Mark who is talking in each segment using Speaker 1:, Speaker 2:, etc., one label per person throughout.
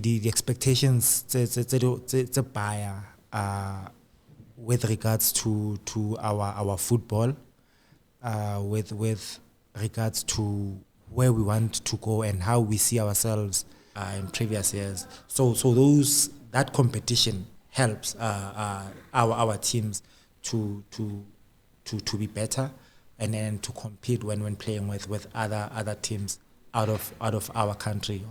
Speaker 1: The expectations it's a buyer with regards to our football, with regards to where we want to go and how we see ourselves in previous years. So that competition helps our teams to be better and then to compete when playing with other teams out of our country.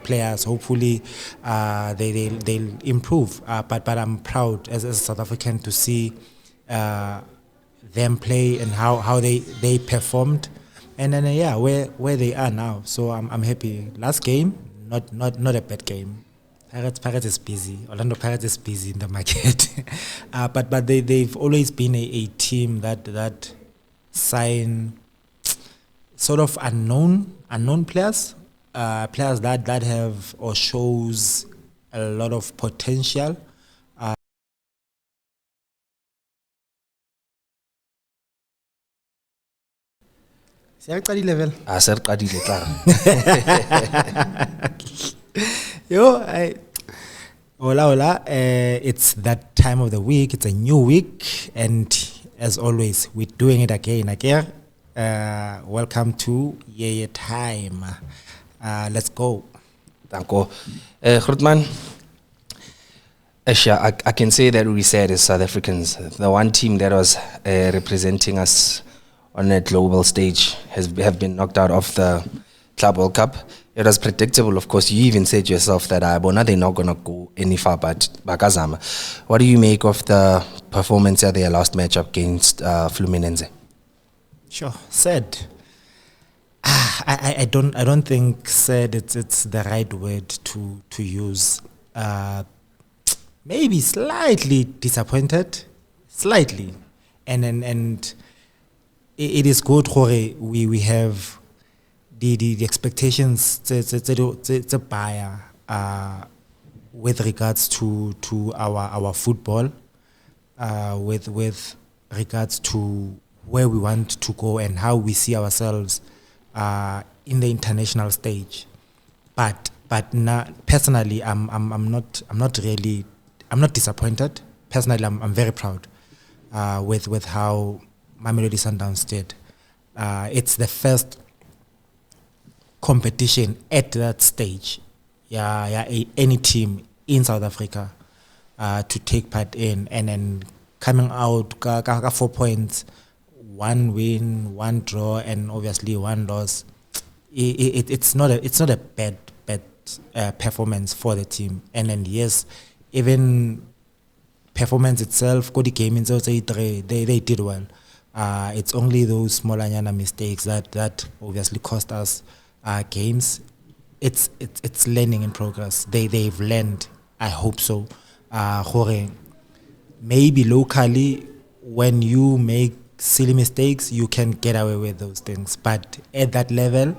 Speaker 1: Players, hopefully, they'll improve. But I'm proud as a South African to see them play and how they performed, and then where they are now. So I'm happy. Last game, not a bad game. Pirates is busy. Orlando Pirates is busy in the market, but they've always been a team that sign sort of unknown players, players that have or shows a lot of potential. Level. Hola. It's that time of the week. It's a new week, and as always, we're doing it again. Welcome to Yeye Time. Let's go.
Speaker 2: Thank you. Grootman, I can say that we said as South Africans, the one team that was representing us on a global stage have been knocked out of the Club World Cup. It was predictable, of course. You even said yourself that they're not going to go any far, but Bakazama. What do you make of the performance at their last match against Fluminense?
Speaker 1: Sure, sad. I don't think sad it's the right word to use. Maybe slightly disappointed, slightly, and it is good we have the expectations it's a buyer with regards to our football, with regards to where we want to go and how we see ourselves in the international stage. But personally, I'm not disappointed. Personally, I'm very proud with how Mamelodi Sundowns did. It's the first competition at that stage. Any team in South Africa to take part in, and then coming out 4 points, 1 win, 1 draw, and obviously 1 loss. It's not a bad performance for the team. And then yes, even performance itself, the game in they did well. It's only those small mistakes that obviously cost us games. It's learning in progress. They've learned. I hope so. Maybe locally, when you make silly mistakes, you can get away with those things. But at that level,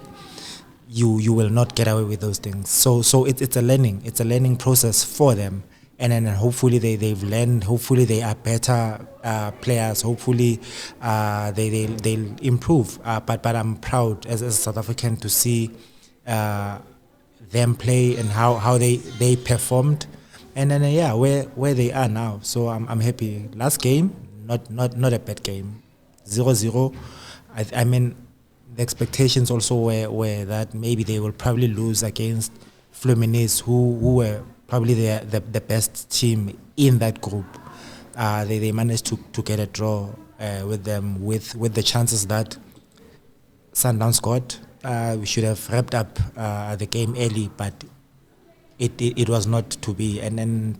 Speaker 1: you will not get away with those things. So it's a learning process for them. And then hopefully they've learned. Hopefully they are better players. Hopefully they'll improve. But I'm proud as a South African to see them play and how they performed. And then where they are now. So I'm happy. Last game, not a bad game. 0-0. I mean, the expectations also were that maybe they will probably lose against Fluminense, who were probably the best team in that group. They managed to get a draw with them, with the chances that Sundowns got. We should have wrapped up the game early, but it was not to be. And then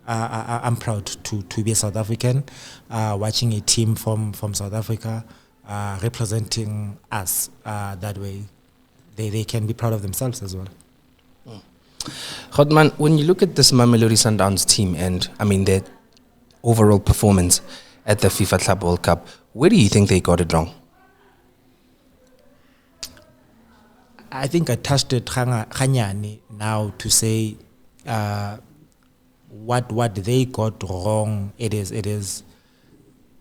Speaker 1: I'm proud to be a South African, watching a team from South Africa representing us that way. They can be proud of themselves as well.
Speaker 2: Grootman, when you look at this Mamelodi Sundowns team and their overall performance at the FIFA Club World Cup, where do you think they got it wrong?
Speaker 1: I think I touched it Khanyani now to say what they got wrong. It is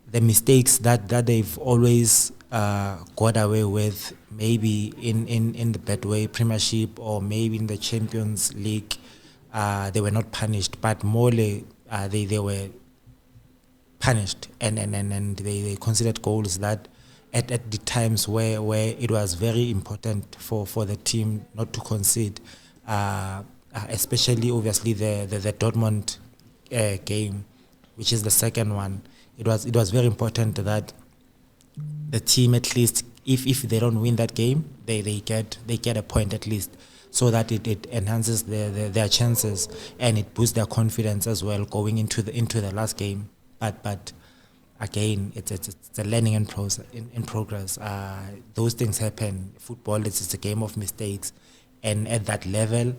Speaker 1: the mistakes that they've always got away with, maybe in the Betway Premiership or maybe in the Champions League, they were not punished, but Mole, they were punished, and they considered goals that at the times where it was very important for the team not to concede, especially obviously the Dortmund game, which is the second one. It was very important that the team, at least if they don't win that game, they get a point at least, so that it enhances their chances, and it boosts their confidence as well going into the last game. But again, it's a learning in progress. Those things happen. Football is a game of mistakes, and at that level,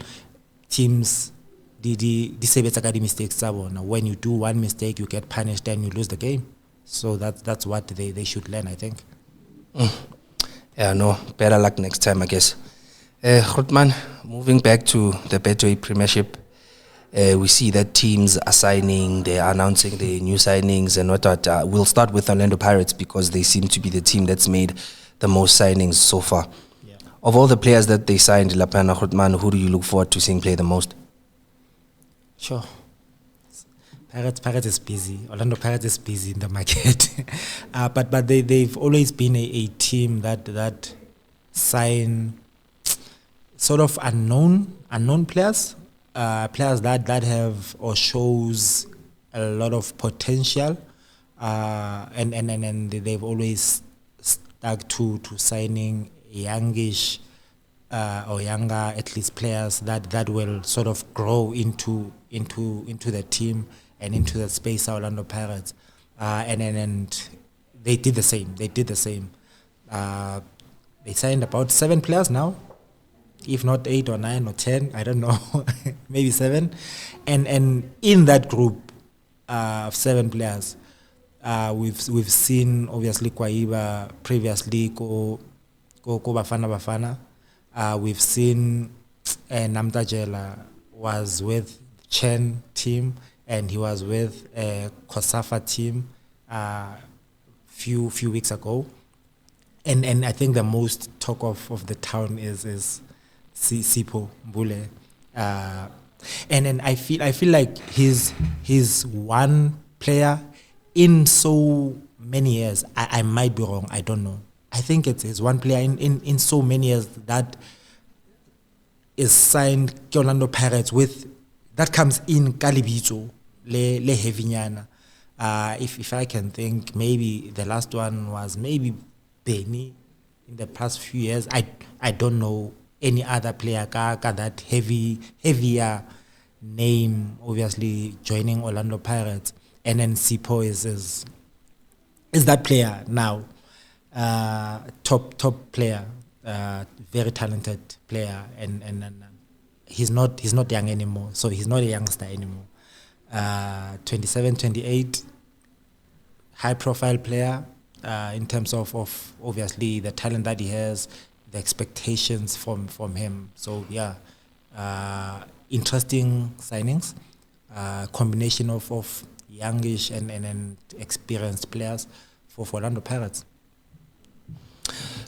Speaker 1: teams di sebetsa ka di mistakes tsa bona. When you do one mistake, you get punished and you lose the game. So that's what they should learn, I think.
Speaker 2: Yeah, no, better luck next time, I guess. Grootman, moving back to the Betway Premiership, we see that teams are signing, they are announcing the new signings and whatnot. We'll start with Orlando Pirates because they seem to be the team that's made the most signings so far. Yeah. Of all the players that they signed, Lapana Grootman, who do you look forward to seeing play the most?
Speaker 1: Sure. Pirates is busy. Orlando Pirates is busy in the market. But they've always been a team that sign sort of unknown players. Players that have or shows a lot of potential, and they've always stuck to signing youngish or younger, at least, players that will sort of grow into the team and into the space of Orlando Pirates, and they did the same. They signed about 7 players now, if not 8 or 9 or 10, I don't know, maybe 7. And in that group of 7 players, we've seen obviously Kwaiba previously go Bafana. We've seen Namtajela was with Chen team, and he was with Kosafa team few weeks ago. And I think the most talk of the town is Sipho Mbule, and then I feel like he's one player in so many years. I might be wrong, I don't know. I think it's one player in so many years that is signed to Orlando Pirates with that comes in Kalibito le Hevinyana. If I can think, maybe the last one was maybe Benny in the past few years. I don't know any other player that heavier name obviously joining Orlando Pirates, and then Sipho is that player now, top player, very talented player, and he's not young anymore, so he's not a youngster anymore. 27, 28, high profile player in terms of obviously the talent that he has, the expectations from him. So yeah, interesting signings, combination of youngish and experienced players for Orlando Pirates.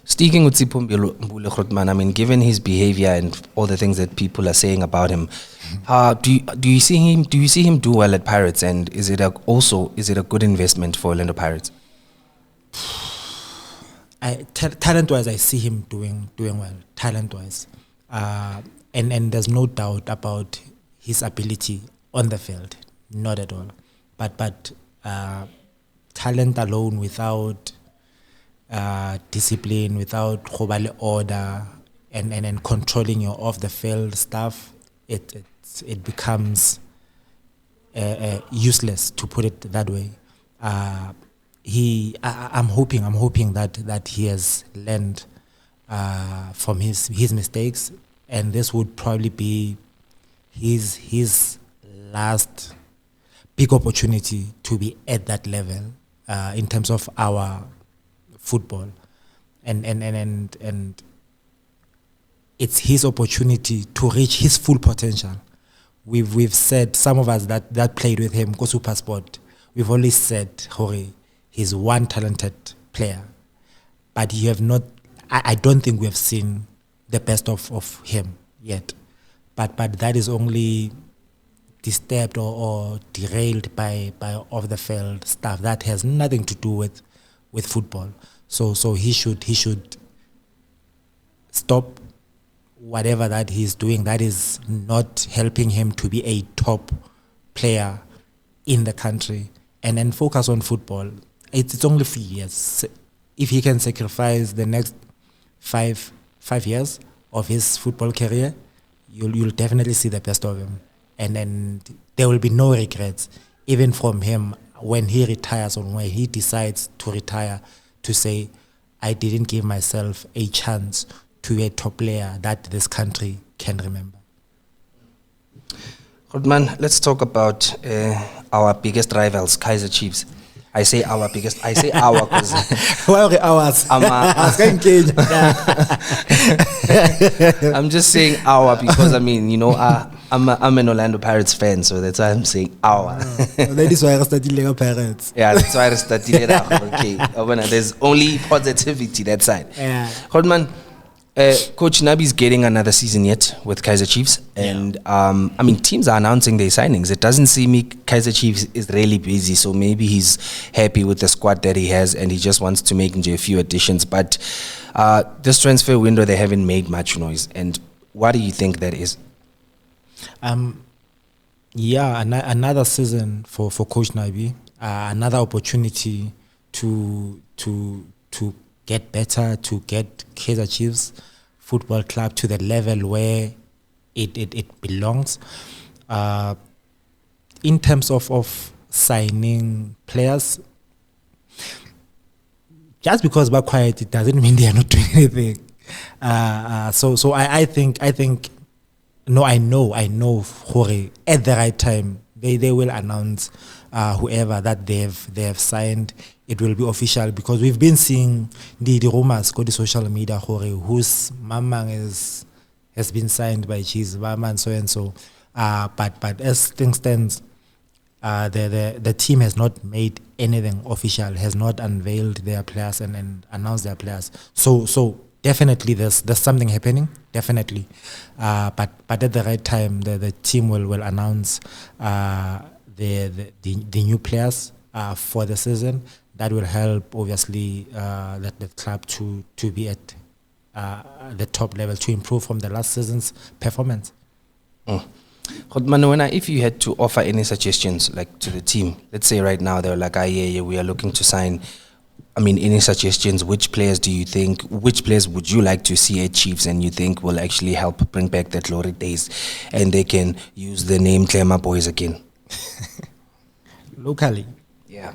Speaker 2: Speaking with Sipho Mbule Grootman, I mean, given his behavior and all the things that people are saying about him, do you see him do well at Pirates, and is it a good investment for Orlando Pirates?
Speaker 1: Talent-wise, I see him doing well. Talent-wise, and there's no doubt about his ability on the field, not at all. But talent alone without discipline, without order, and controlling your off the field stuff, it becomes useless, to put it that way. I'm hoping that he has learned from his mistakes, and this would probably be his last big opportunity to be at that level in terms of our football, and it's his opportunity to reach his full potential. We've said, some of us that played with him, go Supersport, we've always said, Hori, he's one talented player. but you have not. I don't think we have seen the best of him yet. But that is only disturbed or derailed by off the field stuff that has nothing to do with football. So he should stop whatever that he's doing that is not helping him to be a top player in the country, and then focus on football. It's only 3 years. If he can sacrifice the next five years of his football career, you'll definitely see the best of him, and then there will be no regrets even from him when he retires or when he decides to retire, to say, I didn't give myself a chance to be a top player that this country can remember.
Speaker 2: Good man, let's talk about our biggest rivals, Kaizer Chiefs. I say our because
Speaker 1: why are ours?
Speaker 2: I'm just saying our because I'm an Orlando Pirates fan, so that's why I'm saying our.
Speaker 1: That is why I started Lego Pirates.
Speaker 2: Yeah, that's why I started it out. Okay, there's only positivity that side.
Speaker 1: Yeah.
Speaker 2: Good man. Coach Nabi's getting another season yet with Kaizer Chiefs, and teams are announcing their signings. It doesn't seem Kaizer Chiefs is really busy, so maybe he's happy with the squad that he has, and he just wants to make a few additions. But this transfer window, they haven't made much noise. And what do you think that is?
Speaker 1: Another season for Coach Nabi, another opportunity to get better, to get Kaizer Chiefs Football Club to the level where it belongs. In terms of signing players, just because we're quiet, it doesn't mean they are not doing anything. So I think no, I know Hore, at the right time they will announce whoever that they have signed. It will be official, because we've been seeing the rumors go to social media whose mamang has been signed by Chiefs, Mamang so and so. But as things stands, the team has not made anything official, has not unveiled their players and announced their players. So definitely there's something happening, definitely. But at the right time, the team will announce the new players for the season. That will help, obviously, the club to be at the top level, to improve from the last season's performance.
Speaker 2: If you had to offer any suggestions to the team, let's say right now they're like, we are looking to sign, any suggestions? Which players would you like to see at Chiefs and you think will actually help bring back the glory days and they can use the name Clemmer Boys again?
Speaker 1: Locally?
Speaker 2: Yeah.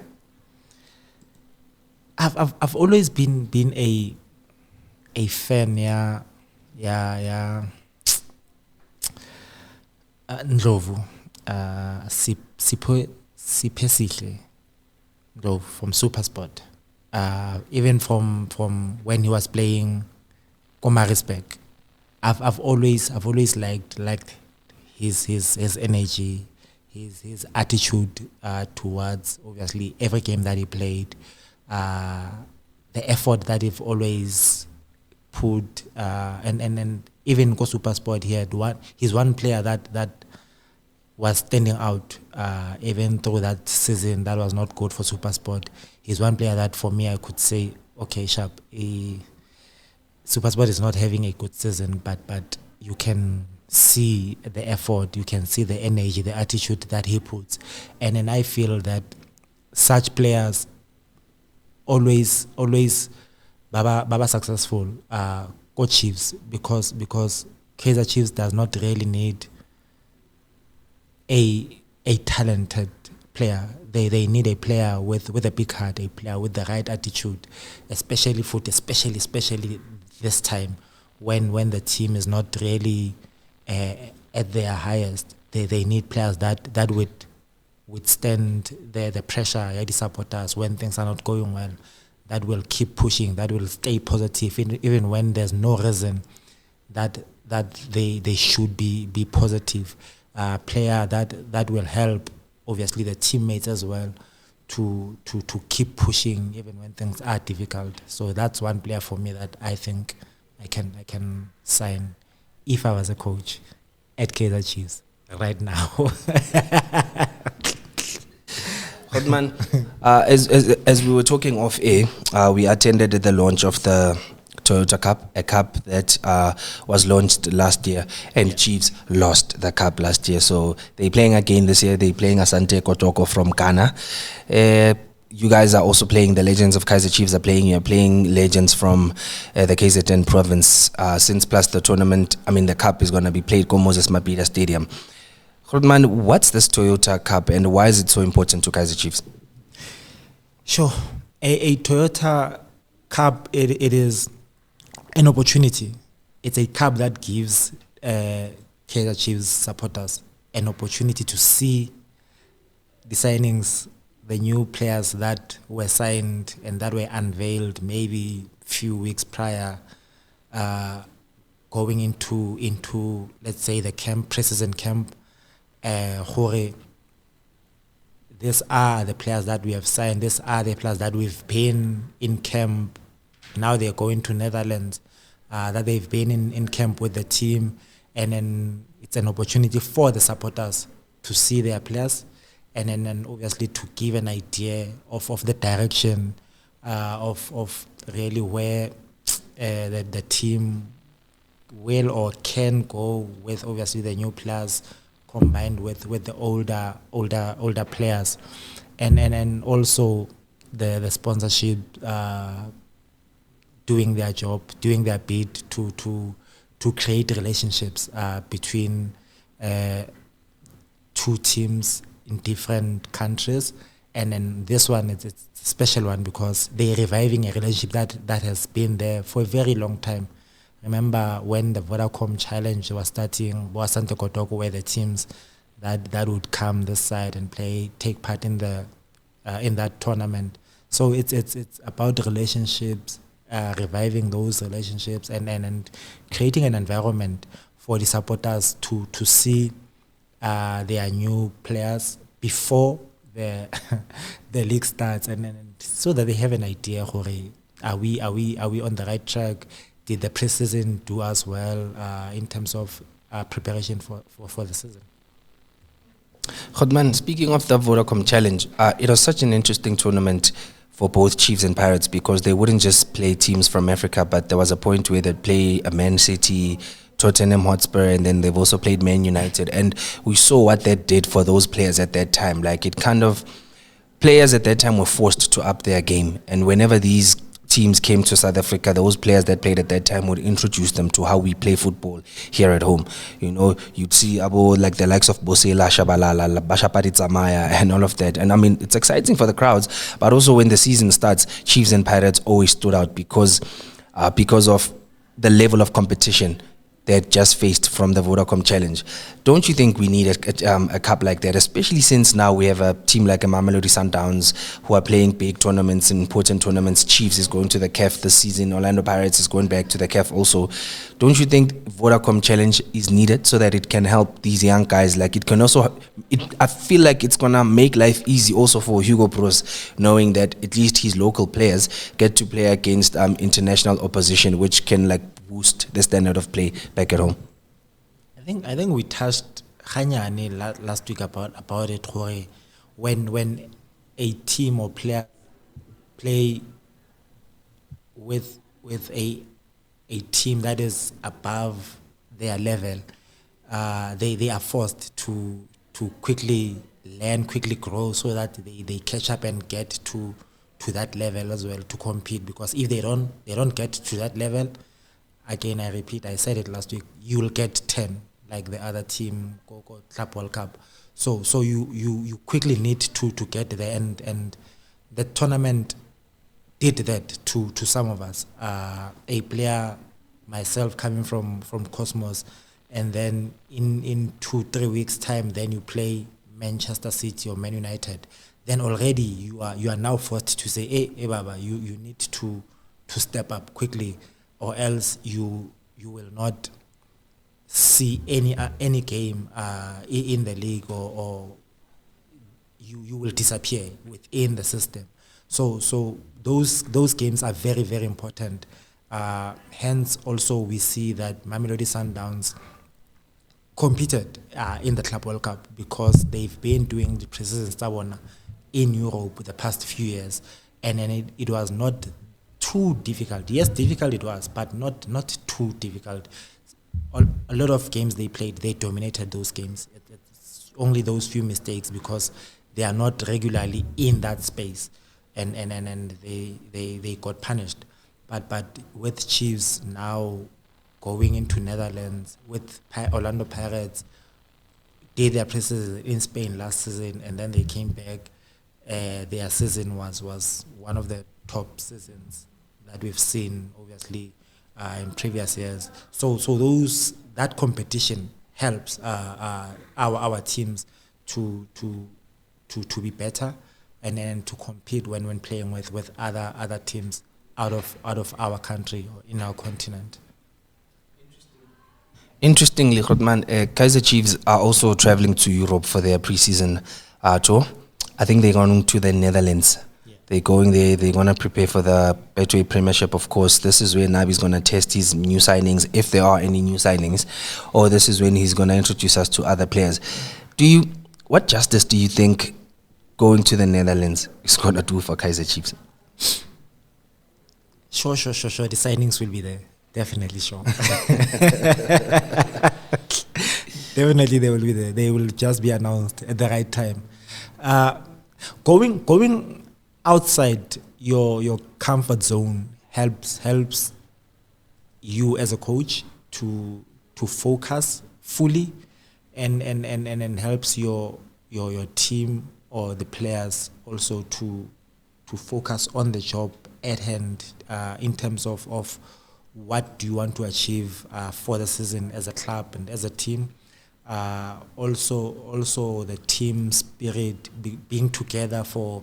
Speaker 1: I've always been a fan, Ndlovu, Sipho Sihle Ndlovu from SuperSport. Even from when he was playing Komarisberg, I've always liked his energy, his attitude towards, obviously, every game that he played. The effort that they've always put, and even go SuperSport, he's one player that was standing out, even through that season that was not good for SuperSport. He's one player that, for me, I could say, okay, sharp, SuperSport is not having a good season, but you can see the effort, you can see the energy, the attitude that he puts. And then I feel that such players always Baba successful go Chiefs, because Kaizer Chiefs does not really need a talented player. They need a player with a big heart, a player with the right attitude, especially this time when the team is not really at their highest. They need players that would withstand the pressure, the supporters when things are not going well, that will keep pushing, that will stay positive even when there's no reason that they should be positive. Player that will help, obviously, the teammates as well to keep pushing even when things are difficult. So that's one player for me that I think I can sign if I was a coach at Kaizer Chiefs right now.
Speaker 2: Hotman, as we were talking off air, we attended the launch of the Toyota Cup, a cup that was launched last year, and Chiefs lost the cup last year. So they're playing again this year. They're playing Asante Kotoko from Ghana. You guys are also playing, the legends of Kaizer Chiefs are playing. You're playing legends from the KZN province. Since plus the tournament, the cup is going to be played at Moses Mabhida Stadium. Hotman, what's this Toyota Cup and why is it so important to Kaizer Chiefs?
Speaker 1: Sure. A Toyota Cup, it is an opportunity. It's a cup that gives Kaizer Chiefs supporters an opportunity to see the signings, the new players that were signed and that were unveiled maybe few weeks prior, going into let's say the camp, preseason camp. These are the players that we have signed. These are the players that we've been in camp. Now they're going to Netherlands. That they've been in camp with the team, and then it's an opportunity for the supporters to see their players, and then obviously to give an idea of the direction of really where the team will or can go with obviously the new players combined with the older players, and also the sponsorship doing their job, doing their bit to create relationships between two teams in different countries. And then this one it's a special one because they're reviving a relationship that has been there for a very long time. Remember when the Vodacom Challenge was starting, Asante Kotoko were the teams that would come this side and take part in that tournament. So it's about relationships, reviving those relationships, and creating an environment for the supporters to see their new players before the league starts, and so that they have an idea. Are we on the right track? Did the preseason do us well in terms of preparation for the season?
Speaker 2: Hotman, speaking of the Vodacom Challenge, it was such an interesting tournament for both Chiefs and Pirates because they wouldn't just play teams from Africa, but there was a point where they'd play a Man City, Tottenham Hotspur, and then they've also played Man United. And we saw what that did for those players at that time. Like players at that time were forced to up their game. And whenever these teams came to South Africa, those players that played at that time would introduce them to how we play football here at home. You know, you'd see like the likes of Bosela, Shabalala, Bashapari Tsamaya, and all of that. And it's exciting for the crowds, but also when the season starts, Chiefs and Pirates always stood out because of the level of competition they had just faced from the Vodacom Challenge. Don't you think we need a cup like that, especially since now we have a team like a Mamelodi Sundowns who are playing big tournaments, important tournaments. Chiefs is going to the CAF this season. Orlando Pirates is going back to the CAF also. Don't you think Vodacom Challenge is needed so that it can help these young guys? Like it can also, I feel like it's going to make life easy also for Hugo Broos, knowing that at least his local players get to play against international opposition, which can boost the standard of play back at home.
Speaker 1: I think we touched Khanyane last week about it. When a team or player play with a team that is above their level, they are forced to quickly learn, quickly grow, so that they catch up and get to that level as well to compete. Because if they don't get to that level, again, I repeat, I said it last week, you'll get 10 like the other team, go Club World Cup. So you quickly need to get there, and the tournament did that to some of us. A player, myself, coming from Cosmos, and then in 2-3 weeks time, then you play Manchester City or Man United. Then already you are now forced to say, hey Baba, you need to step up quickly, or else you will not see any game in the league, or you will disappear within the system. So those games are very, very important. Hence, also we see that Mamelodi Sundowns competed in the Club World Cup because they've been doing the Preseason Stabona in Europe the past few years, and then it was not too difficult. Yes, difficult it was, but not too difficult. A lot of games they played, they dominated those games. It's only those few mistakes because they are not regularly in that space, and they got punished. But with Chiefs now going into Netherlands, with Orlando Pirates, did their preseason in Spain last season, and then they came back. Their season was one of the top seasons that we've seen, obviously, in previous years. So that competition helps our teams to be better, and then to compete when playing with other teams out of our country or in our continent.
Speaker 2: Interestingly, Grootman, Kaizer Chiefs are also traveling to Europe for their preseason tour. I think they're going to the Netherlands. Yeah. They're going there. They're going to prepare for the Betway Premiership, of course. This is where Nabi's going to test his new signings, if there are any new signings, or this is when he's going to introduce us to other players. What justice do you think going to the Netherlands is going to do for Kaizer Chiefs?
Speaker 1: Sure. The signings will be there. Definitely, sure. Definitely, they will be there. They will just be announced at the right time. Going outside your comfort zone helps you as a coach to focus fully, and helps your team or the players also to focus on the job at hand, in terms of what do you want to achieve for the season as a club and as a team. Also the team spirit, being together for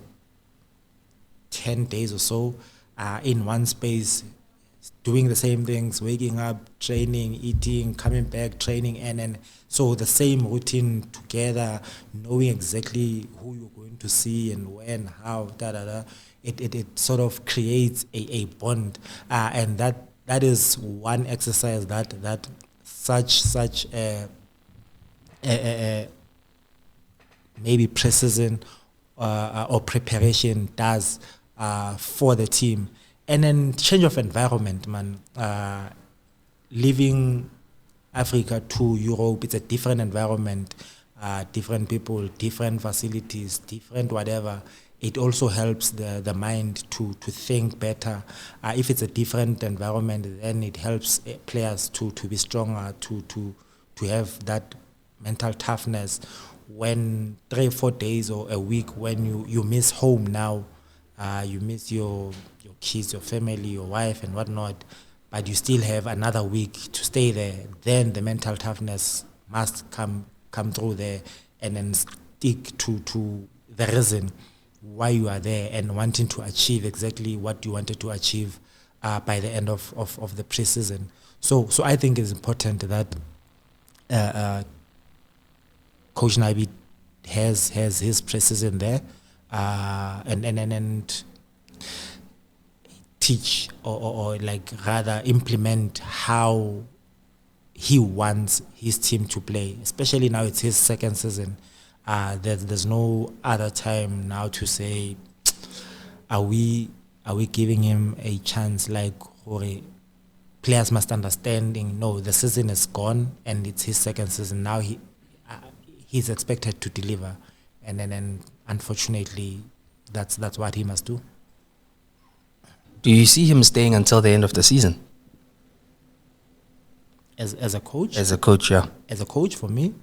Speaker 1: 10 days or so in one space, doing the same things, waking up, training, eating, coming back, training, and so the same routine together, knowing exactly who you're going to see and when, how, it sort of creates a bond, and that is one exercise that such maybe preseason or preparation does for the team. And then change of environment, man. Leaving Africa to Europe, it's a different environment, different people, different facilities, different whatever. It also helps the mind to think better. If it's a different environment, then it helps players to be stronger, to have that mental toughness. When 3 or 4 days or a week, when you miss home now, you miss your kids, your family, your wife and whatnot, but you still have another week to stay there, then the mental toughness must come through there, and then stick to the reason why you are there and wanting to achieve exactly what you wanted to achieve by the end of the preseason. So I think it's important that Coach Nabi has his preseason there, and teach or like rather implement how he wants his team to play. Especially now it's his second season. There's no other time now to say, are we giving him a chance? Like, players must understand, no, the season is gone and it's his second season. Now he's expected to deliver, and unfortunately that's what he must do.
Speaker 2: Do you see him staying until the end of the season?
Speaker 1: As a coach?
Speaker 2: As a coach, yeah.
Speaker 1: As a coach, for me,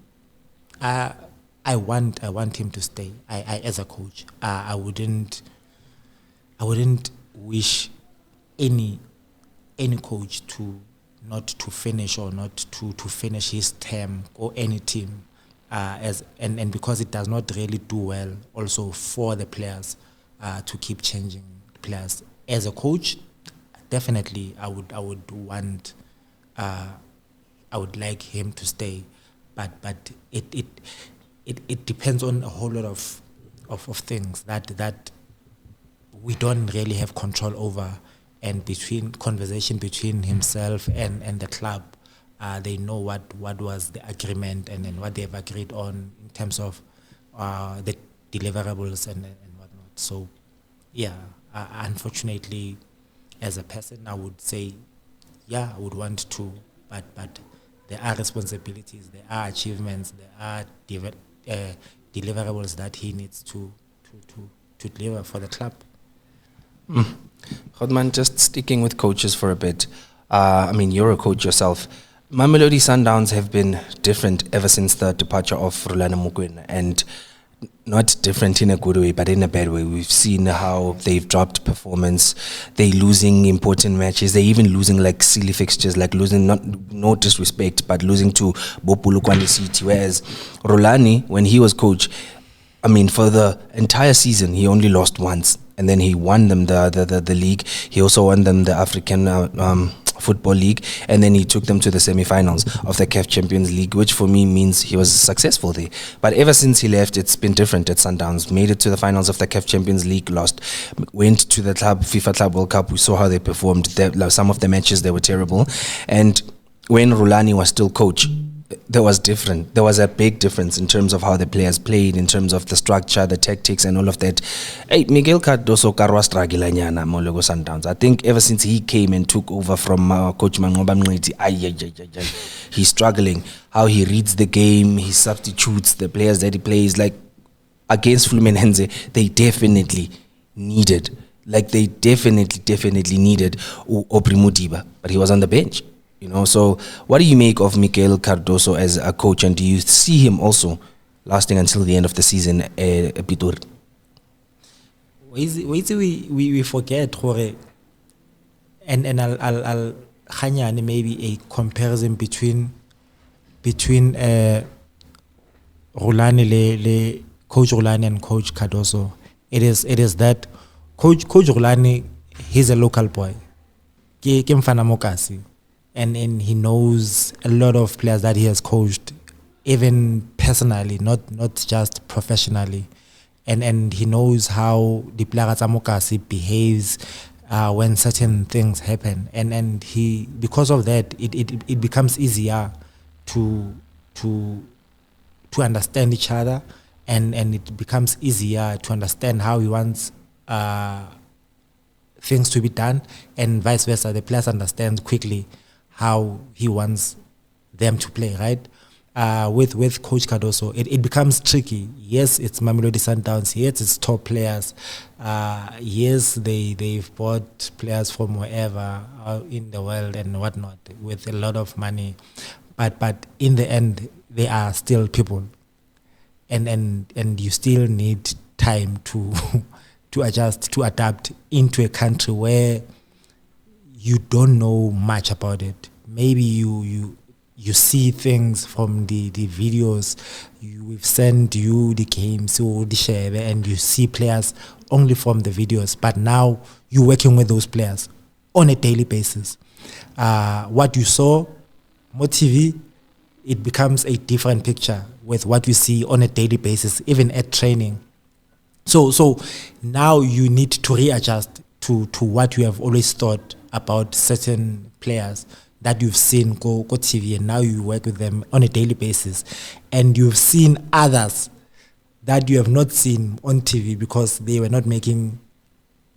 Speaker 1: I want him to stay. I as a coach, I wouldn't wish any coach to not to finish or not to finish his term or any team, and because it does not really do well also for the players to keep changing players. As a coach, definitely I would want I would like him to stay, but it depends on a whole lot of of things that we don't really have control over, and between conversation between himself and the club, they know what was the agreement and then what they've agreed on in terms of the deliverables and whatnot. So, yeah, unfortunately, as a person, I would say, yeah, I would want to, but there are responsibilities, there are achievements, there are deliverables that he needs to deliver for the club.
Speaker 2: Godman, just sticking with coaches for a bit. I mean, you're a coach yourself. Mamelodi Sundowns have been different ever since the departure of Reneilwe Mokwena, and not different in a good way, but in a bad way. We've seen how they've dropped performance. They're losing important matches. They're even losing like silly fixtures, like losing, no disrespect, but losing to Bopulukwani City. Whereas Rolani, when he was coach, I mean, for the entire season, he only lost once. And then he won them the league. He also won them the African Football League. And then he took them to the semi-finals of the CAF Champions League, which for me means he was successful there. But ever since he left, it's been different at Sundowns. Made it to the finals of the CAF Champions League, lost. Went to the FIFA Club World Cup. We saw how they performed. Some of the matches, they were terrible. And when Rolani was still coach, there was a big difference in terms of how the players played, in terms of the structure, the tactics and all of that. Hey, Miguel Cardoso karwa stragilanyana Molego Sundowns. I think ever since he came and took over from Coach Mangoba Mngqithi, he's struggling. How he reads the game, he substitutes the players that he plays. Like against Fluminense, they definitely needed Aubrey Modiba, but he was on the bench. You know, so what do you make of Miguel Cardoso as a coach, and do you see him also lasting until the end of the season at Pitor?
Speaker 1: We forget, and I'll hanyane maybe a comparison between Rolani Coach Rolani and Coach Cardoso. It is that Coach Rolani, he's a local boy. Ke mfana mokasi. And he knows a lot of players that he has coached, even personally, not just professionally. And he knows how the player Mokasi behaves when certain things happen. And he, because of that, it becomes easier to understand each other, and it becomes easier to understand how he wants things to be done, and vice versa. The players understand quickly how he wants them to play, right? With Coach Cardoso, it becomes tricky. Yes, it's Mamelodi Sundowns. Yes, it's top players. Yes, they've bought players from wherever in the world and whatnot with a lot of money. But in the end, they are still people. And you still need time to adjust, to adapt into a country where you don't know much about it. Maybe you see things from the videos. We've sent you the games or the share, and you see players only from the videos. But now you're working with those players on a daily basis. What you saw on TV, it becomes a different picture with what you see on a daily basis, even at training. So now you need to readjust to what you have always thought about certain players that you've seen go TV, and now you work with them on a daily basis. And you've seen others that you have not seen on TV because they were not making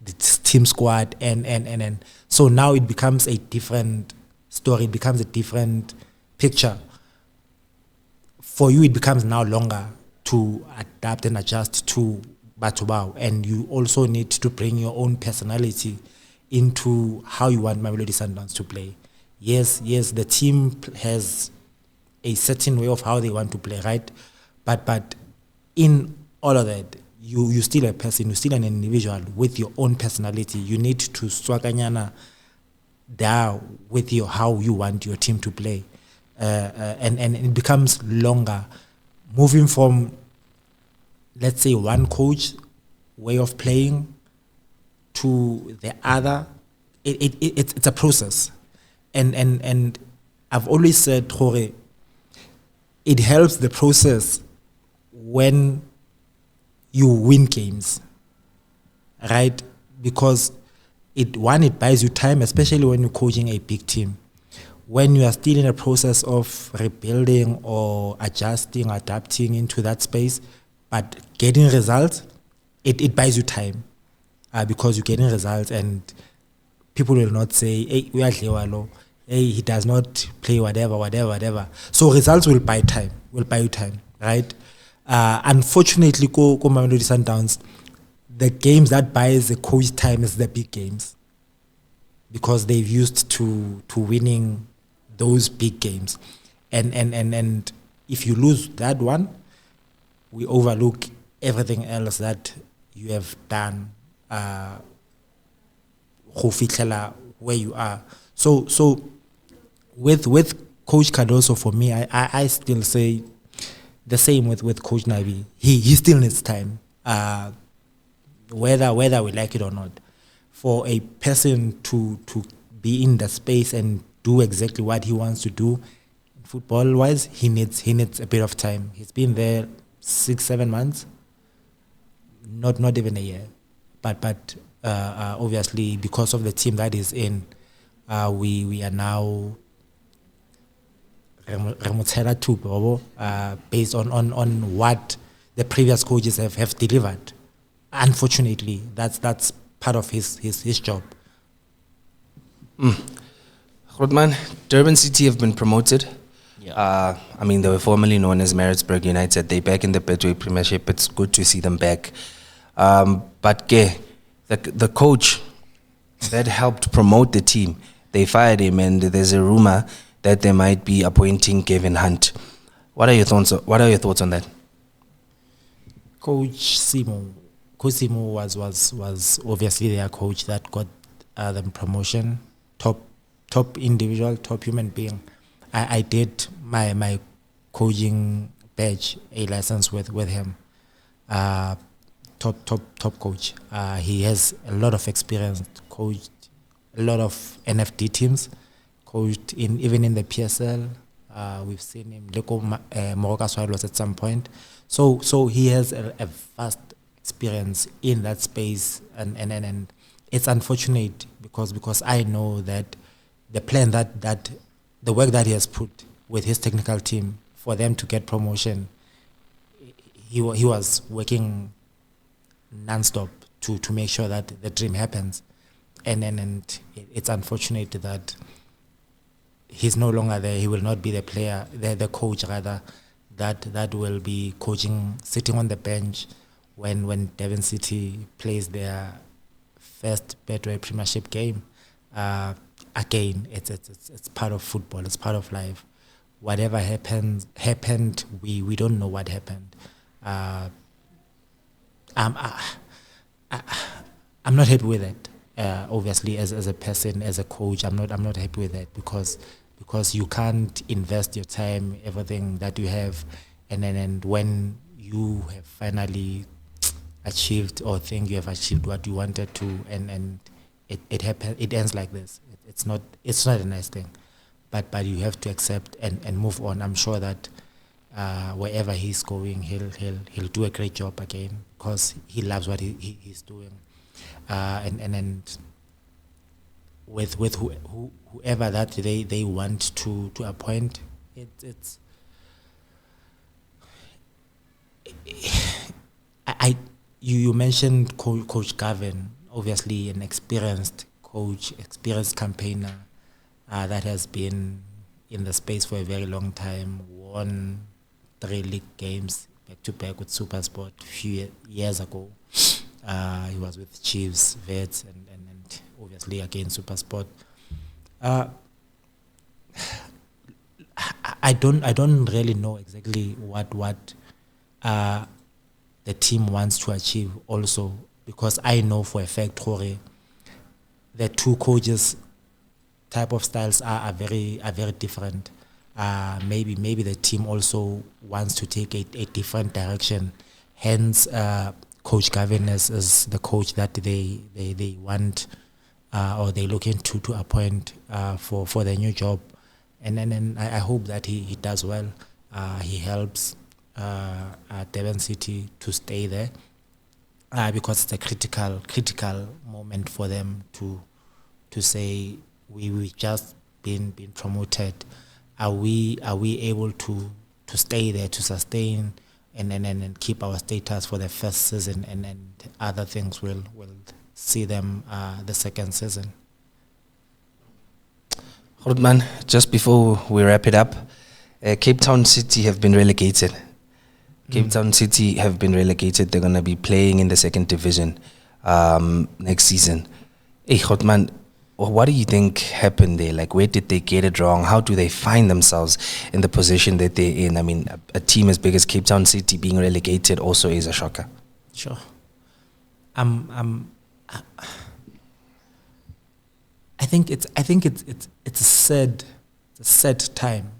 Speaker 1: the team squad. And so now it becomes a different story. It becomes a different picture. For you, it becomes now longer to adapt and adjust to Batubao, and you also need to bring your own personality into how you want Mamelodi Sundowns to play. Yes, the team has a certain way of how they want to play, right? But in all of that, you still a person, you still an individual with your own personality. You need to swaganyana there with how you want your team to play, and it becomes longer, moving from, let's say, one coach way of playing to the other. It's a process, and I've always said, Jorge, it helps the process when you win games, right? Because it buys you time, especially when you're coaching a big team. When you are still in a process of rebuilding or adjusting, adapting into that space, but getting results, it buys you time because you're getting results, and people will not say, hey, we are Lewalo, hey, he does not play whatever. So results will buy you time, right? Unfortunately, go Mamelodi Sundowns, the games that buys the coach time is the big games, because they've used to winning those big games, and if you lose that one, we overlook everything else that you have done where you are. So with Coach Cardoso, for me, I still say the same with Coach Nabi. He still needs time, whether we like it or not. For a person to be in the space and do exactly what he wants to do, football wise, he needs a bit of time. He's been there 6-7 months, not even a year, but obviously because of the team that he's in, we are now based on what the previous coaches have delivered. Unfortunately, that's part of his job.
Speaker 2: Grootman, Durban City have been promoted.
Speaker 3: Yeah.
Speaker 2: I mean, they were formerly known as Maritzburg United. They're back in the Betway Premiership. It's good to see them back. But the coach that helped promote the team, they fired him, and there's a rumor that they might be appointing Kevin Hunt. What are your thoughts on that?
Speaker 1: Coach Simo was obviously their coach that got them promotion. Top individual, top human being. I did my coaching badge, a license with him. Top coach. He has a lot of experience. Coached a lot of NFD teams. Coached even in the PSL. We've seen him. Leko Moroka Swallows at some point. So he has a vast experience in that space, and it's unfortunate because I know that the plan that the work that he has put with his technical team for them to get promotion, he was working non-stop to make sure that the dream happens, and it's unfortunate that he's no longer there. He will not be the player, the coach rather, that will be coaching, sitting on the bench when Durban City plays their first Betway Premiership game. Again, it's part of football. It's part of life. Whatever happened. We don't know what happened. I'm not happy with it. Obviously, as a person, as a coach, I'm not happy with it because you can't invest your time, everything that you have, and when you have finally achieved or think you have achieved what you wanted to, and it happens, it ends like this. It's not a nice thing, but you have to accept and move on. I'm sure that wherever he's going, he'll do a great job again because he loves what he's doing, and with whoever that they want to appoint, you mentioned Coach Gavin, obviously an experienced coach, experienced campaigner that has been in the space for a very long time, won 3 league games back to back with SuperSport a few years ago. He was with Chiefs, Vets, and obviously again SuperSport. I don't really know exactly what the team wants to achieve also, because I know for a fact the two coaches type of styles are very different. Maybe the team also wants to take a different direction. Hence, Coach Gavin is the coach that they want or they looking to appoint for the new job, and I hope that he does well. He helps Durban City to stay there, because it's a critical moment for them to say we just been promoted. Are we able to stay there, to sustain and keep our status for the first season, and other things will see them the second season.
Speaker 2: Grootman, just before we wrap it up, Cape Town City have been relegated. Cape Town City have been relegated. They're going to be playing in the second division next season. Hey, Grootman, what do you think happened there? Like, where did they get it wrong? How do they find themselves in the position that they're in? I mean, a team as big as Cape Town City being relegated also is a shocker.
Speaker 1: Sure. I think it's a sad time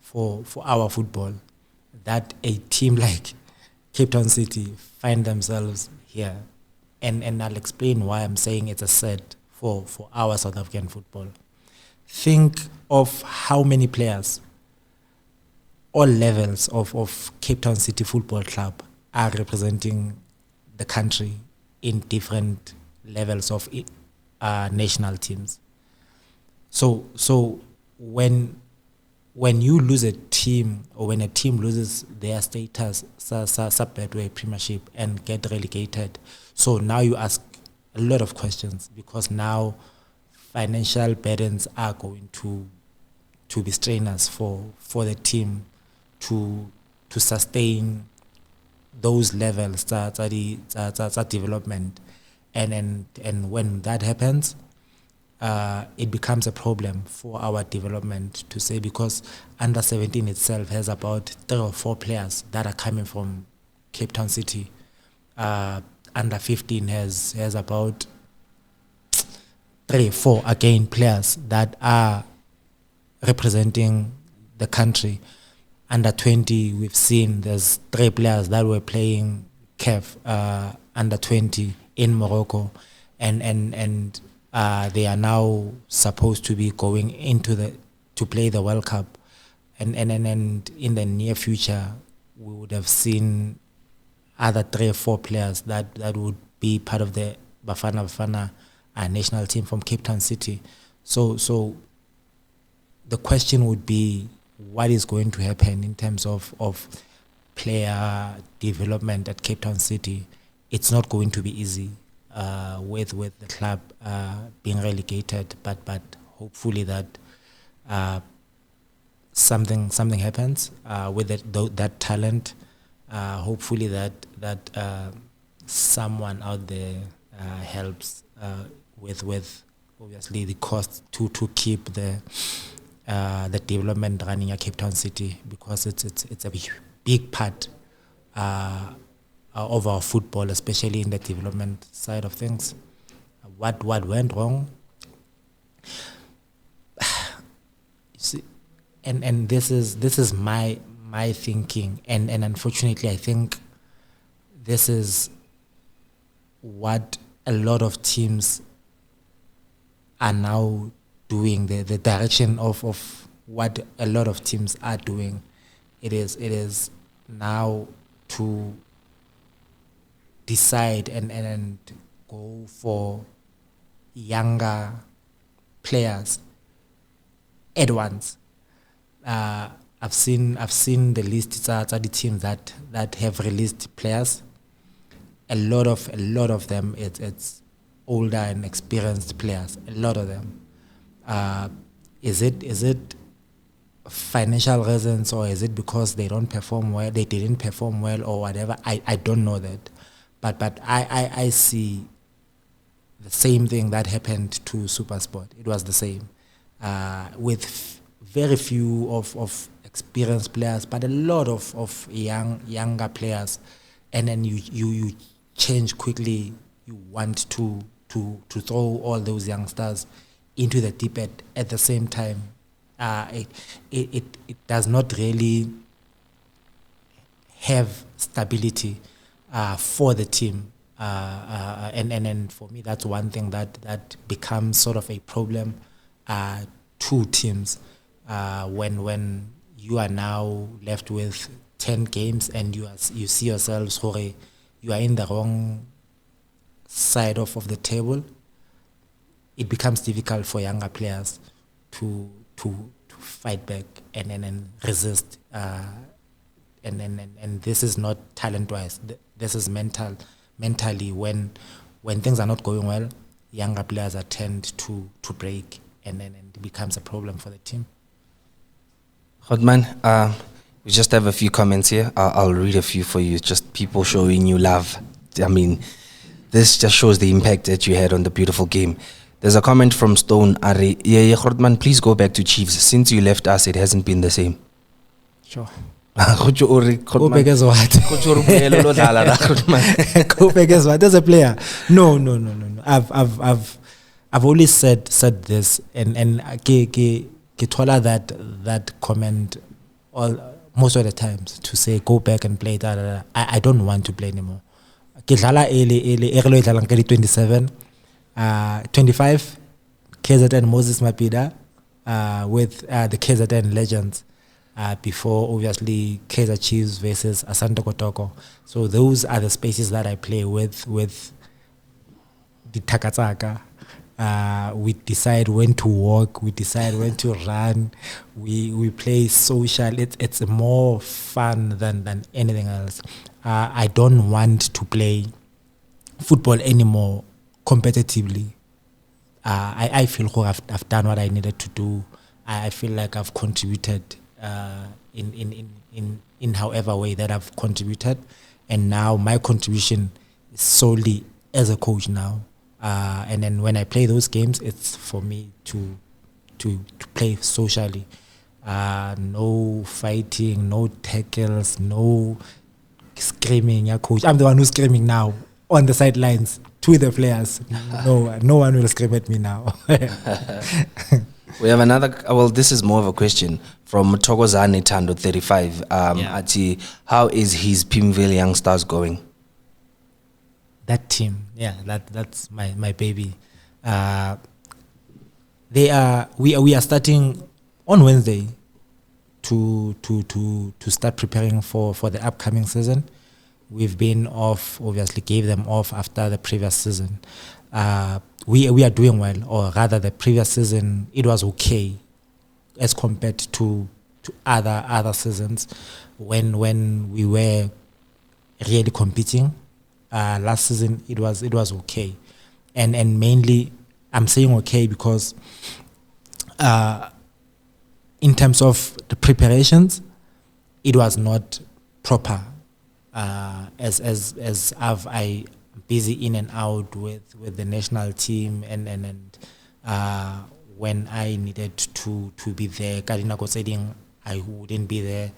Speaker 1: for our football that a team like Cape Town City find themselves here, and I'll explain why I'm saying it's a sad for our South African football. Think of how many players, all levels of Cape Town City Football Club are representing the country in different levels of national teams. So when you lose a team, or when a team loses their status sub-Betway Premiership and get relegated, so now you ask a lot of questions, because now financial burdens are going to be strainers for the team to sustain those levels that development, and when that happens, it becomes a problem for our development, to say, because under 17 itself has about 3 or 4 players that are coming from Cape Town City. Under 15 has about 3 or 4 again players that are representing the country. Under 20, we've seen there's 3 players that were playing CAF under 20 in Morocco, and they are now supposed to be going into to play the World Cup, and in the near future we would have seen other 3 or 4 players that would be part of the Bafana national team from Cape Town City. So the question would be, what is going to happen in terms of player development at Cape Town City? It's not going to be easy with the club being relegated, but hopefully that something happens with that talent. Hopefully that someone out there helps with obviously the cost to keep the development running at Cape Town City, because it's a big part of our football, especially in the development side of things. What went wrong? See, and this is my thinking, and unfortunately I think this is what a lot of teams are now doing, the direction of what a lot of teams are doing. It is now to decide and go for younger players at once. I've seen the list of the teams that have released players. A lot of them it's older and experienced players. A lot of them. Is it financial reasons, or is it because they didn't perform well, or whatever? I don't know that, but I see the same thing that happened to SuperSport. It was the same, with very few of experienced players, but a lot of younger players, and then you change quickly. You want to throw all those youngsters into the deep end at the same time. It does not really have stability for the team, and for me that's one thing that becomes sort of a problem to teams when you are now left with 10 games and you see yourselves, you are in the wrong side of the table, it becomes difficult for younger players to fight back and resist. And this is not talent-wise. This is mentally. When things are not going well, younger players are tend to break, and it becomes a problem for the team.
Speaker 2: Hotman, we just have a few comments here. I'll read a few for you. Just people showing you love. I mean, this just shows the impact that you had on the beautiful game. There's a comment from Stone Ari. Yeah, Hotman, please go back to Chiefs. Since you left us, it hasn't been the same.
Speaker 1: Sure. Go back as what? Go back as what? There's a player. No. I've always said this, and Kitola that comment most of the times to say go back and play. I don't want to play anymore. Kidlala early 27, 25. KZN Moses Mapida with the KZN legends. Before obviously Kaizer Chiefs versus Asante Kotoko. So those are the spaces that I play with the Takatsaka. We decide when to walk, we decide when to run, we play social. It's more fun than anything else. I don't want to play football anymore competitively. I feel I've done what I needed to do. I feel like I've contributed in however way that I've contributed, and now my contribution is solely as a coach now. And then when I play those games, it's for me to play socially. No fighting, no tackles, no screaming. Yeah, coach, I'm the one who's screaming now on the sidelines to the players. No one will scream at me now.
Speaker 2: We have another. Well, this is more of a question from Thokozane Tando 35. Ati, how is his Pimville Young Stars going?
Speaker 1: That team, that's my baby. We are starting on Wednesday to start preparing for the upcoming season. We've been off, obviously gave them off after the previous season. We are doing well, or rather the previous season it was okay as compared to other seasons when we were really competing. Last season it was okay, and mainly I'm saying okay because in terms of the preparations it was not proper. As I busy in and out with the national team and when I needed to be there, I wouldn't be there.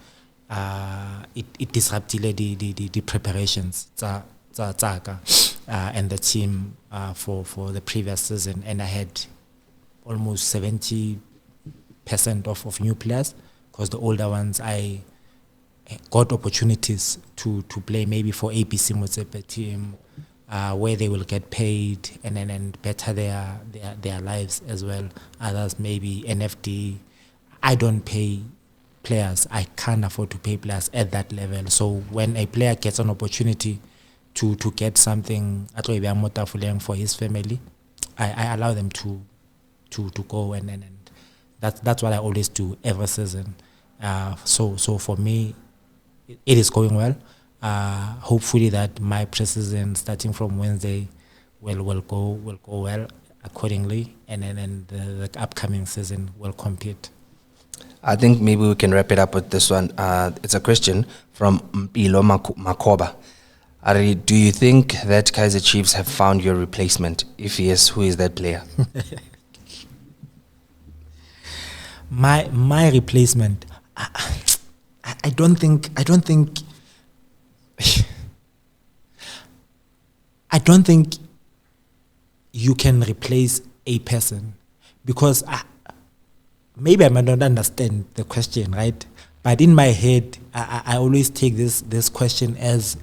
Speaker 1: It disrupted the preparations and the team for the previous season, and I had almost 70% of new players because the older ones I got opportunities to play maybe for ABC Motsepe team where they will get paid and better their lives as well. Others maybe NFD. I don't pay players. I can't afford to pay players at that level. So when a player gets an opportunity to get something for his family, I allow them to go and that's what I always do every season. So for me, it is going well. Hopefully that my preseason starting from Wednesday will go well accordingly, and then the upcoming season will compete.
Speaker 2: I think maybe we can wrap it up with this one. It's a question from Mpilo Makoba. Ari, do you think that Kaizer Chiefs have found your replacement? If yes, who is that player?
Speaker 1: My replacement. I don't think you can replace a person, because maybe I might not understand the question, right? But in my head, I always take this question as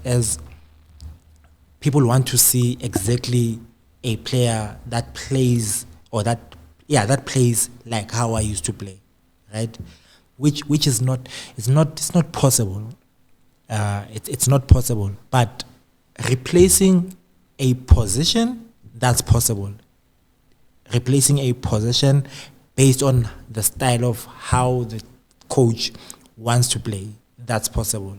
Speaker 1: people want to see exactly a player that plays that plays like how I used to play, right? Which is not, it's not possible. It's not possible. But replacing a position, that's possible. Replacing a position based on the style of how the coach wants to play, that's possible.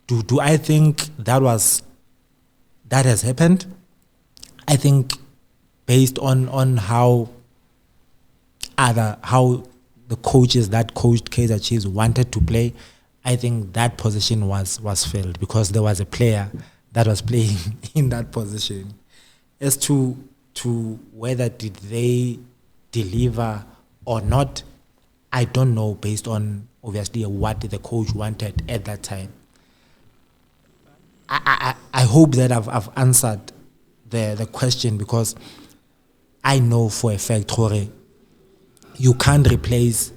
Speaker 1: Do I think that has happened? I think based on how the coaches that coached Kaizer Chiefs wanted to play, I think that position was filled because there was a player that was playing in that position. As to whether did they deliver or not, I don't know based on obviously what the coach wanted at that time. I hope that I've answered the question, because I know for a fact, Jorge, you can't replace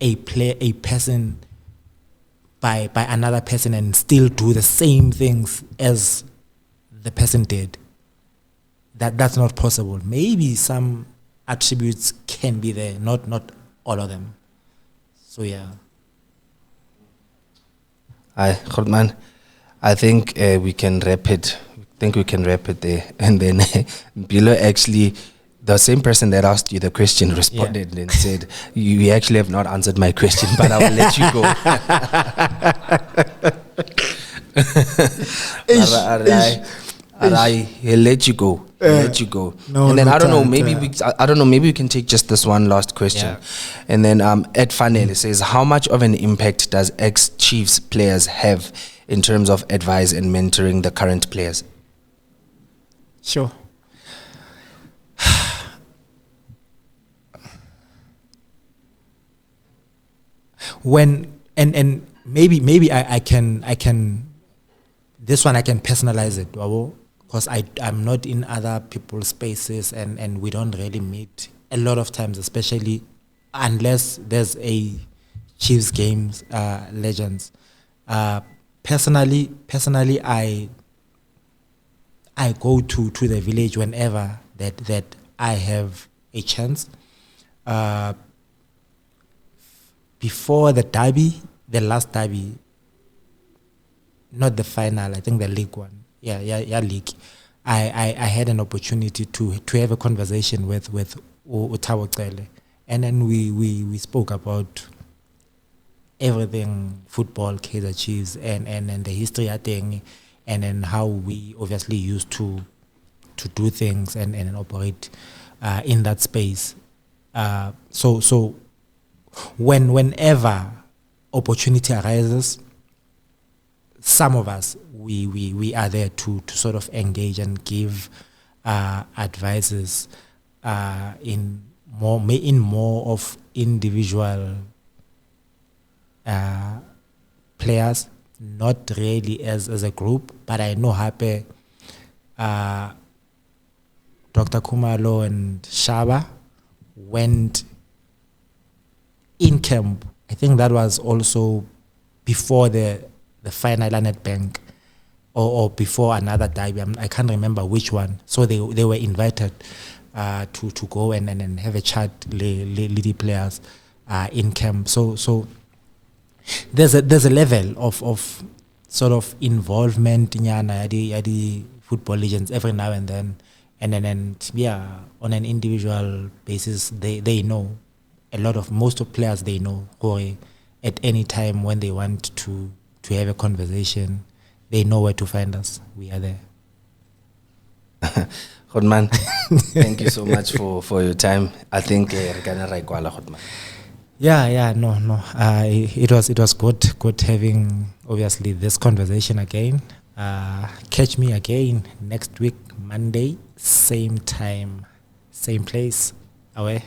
Speaker 1: a person by another person and still do the same things as the person did. That's not possible. Maybe some attributes can be there, not all of them. So yeah.
Speaker 2: Hi, Khotman. I think we can wrap it. There. And then below, actually, the same person that asked you the question responded and said, you actually have not answered my question, but I will let you go. He'll let you go.
Speaker 1: No,
Speaker 2: and then
Speaker 1: no,
Speaker 2: I don't know, maybe we can take just this one last question.
Speaker 1: Yeah.
Speaker 2: And then Ed Fanel says, how much of an impact does ex-Chiefs players have in terms of advice and mentoring the current players?
Speaker 1: Sure. When and maybe I can this one I can personalize it, because I'm not in other people's spaces and we don't really meet a lot of times, especially unless there's a Chiefs games legends. Personally I go to the village whenever that I have a chance. Before the derby, the last derby, not the final, I think the league one. Yeah, league. I had an opportunity to have a conversation with Utawo Cele, and then we spoke about everything football, Kaizer Chiefs, and the history of thing, and then how we obviously used to do things and operate in that space. So whenever opportunity arises, some of us we are there to sort of engage and give advices in more of individual players, not really as a group. But I know Hape, Dr. Kumalo and Shaba went in camp. I think that was also before the final Lanet Bank or before another derby. I can't remember which one. So they were invited to go and have a chat, lady players in camp. So there's a level of sort of involvement in the football legends every now and then, and yeah, on an individual basis they know most of players. They know at any time when they want to have a conversation, they know where to find us. We are there.
Speaker 2: Khotman, thank you so much for your time. I think Khotman.
Speaker 1: Yeah, no. It was good having obviously this conversation again. Catch me again next week, Monday, same time, same place. Away.